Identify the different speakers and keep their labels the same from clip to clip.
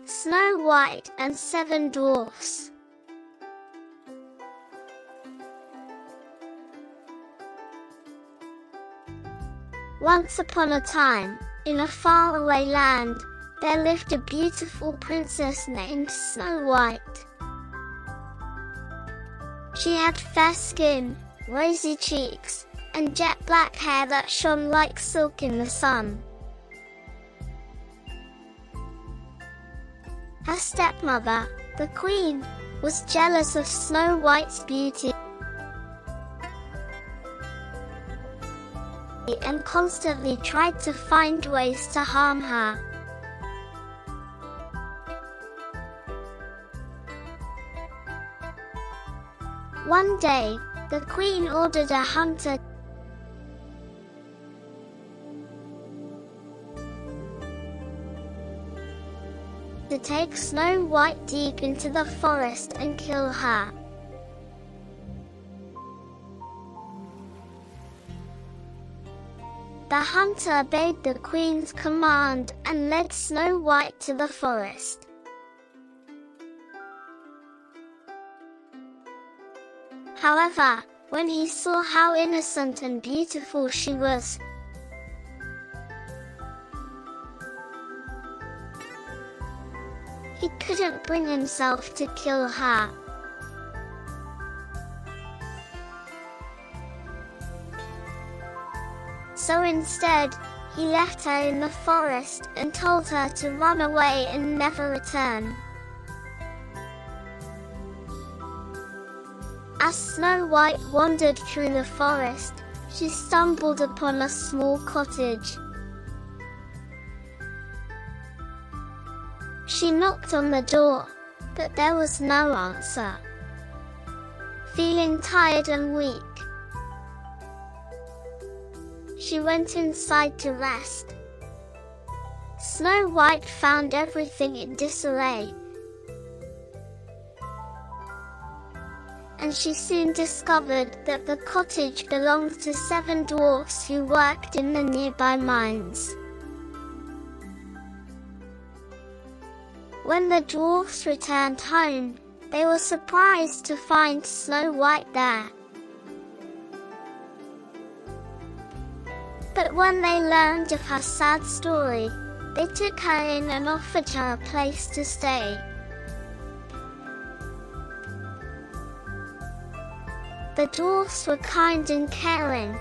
Speaker 1: Snow White and Seven Dwarfs. Once upon a time, in a faraway land, there lived a beautiful princess named Snow White. She had fair skin, rosy cheeks, and jet black hair that shone like silk in the sun. Her stepmother, the queen, was jealous of Snow White's beauty and constantly tried to find ways to harm her. One day, the queen ordered a hunter to take Snow White deep into the forest and kill her. The hunter obeyed the queen's command and led Snow White to the forest. However, when he saw how innocent and beautiful she was, he couldn't bring himself to kill her. So instead, he left her in the forest and told her to run away and never return. As Snow White wandered through the forest, she stumbled upon a small cottage. She knocked on the door, but there was no answer. Feeling tired and weak, she went inside to rest. Snow White found everything in disarray, and she soon discovered that the cottage belonged to 7 dwarfs who worked in the nearby mines. When the dwarfs returned home, they were surprised to find Snow White there. But when they learned of her sad story, they took her in and offered her a place to stay. The dwarfs were kind and caring,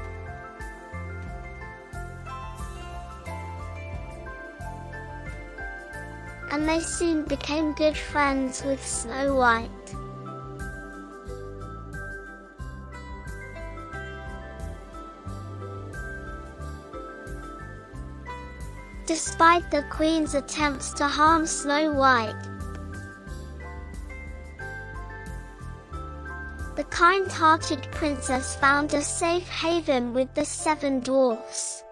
Speaker 1: and they soon became good friends with Snow White. Despite the queen's attempts to harm Snow White, the kind-hearted princess found a safe haven with the 7 dwarfs.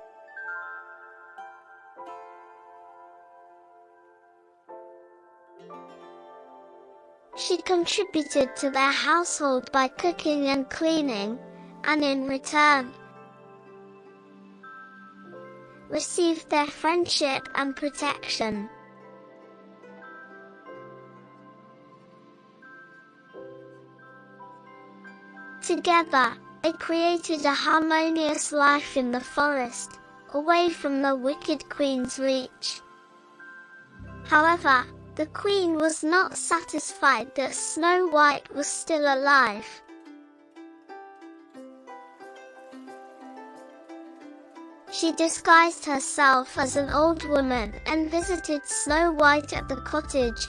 Speaker 1: She contributed to their household by cooking and cleaning, and in return, received their friendship and protection. Together, they created a harmonious life in the forest, away from the wicked queen's reach. However, the queen was not satisfied that Snow White was still alive. She disguised herself as an old woman and visited Snow White at the cottage,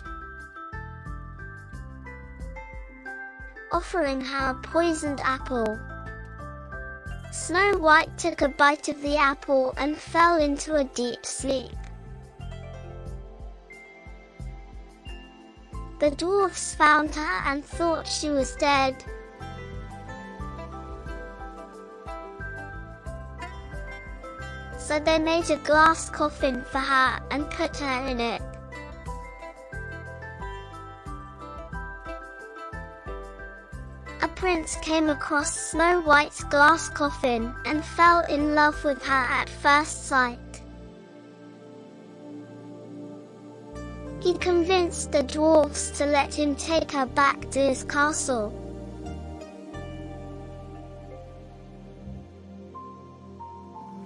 Speaker 1: offering her a poisoned apple. Snow White took a bite of the apple and fell into a deep sleep. The dwarfs found her and thought she was dead. So they made a glass coffin for her and put her in it. A prince came across Snow White's glass coffin and fell in love with her at first sight. He convinced the dwarfs to let him take her back to his castle.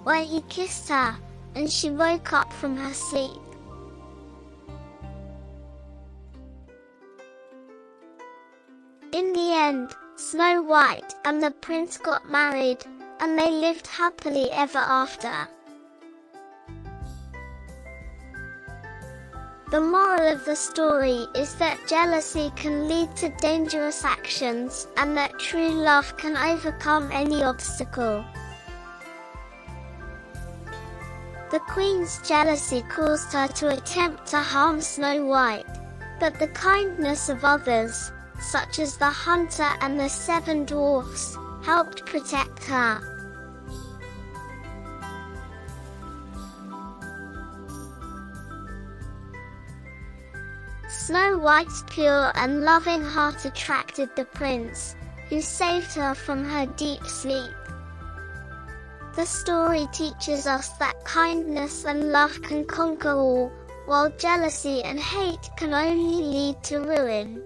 Speaker 1: Where he kissed her, and she woke up from her sleep. In the end, Snow White and the prince got married, and they lived happily ever after. The moral of the story is that jealousy can lead to dangerous actions, and that true love can overcome any obstacle. The queen's jealousy caused her to attempt to harm Snow White, but the kindness of others, such as the hunter and the seven dwarfs, helped protect her. Snow White's pure and loving heart attracted the prince, who saved her from her deep sleep. The story teaches us that kindness and love can conquer all, while jealousy and hate can only lead to ruin.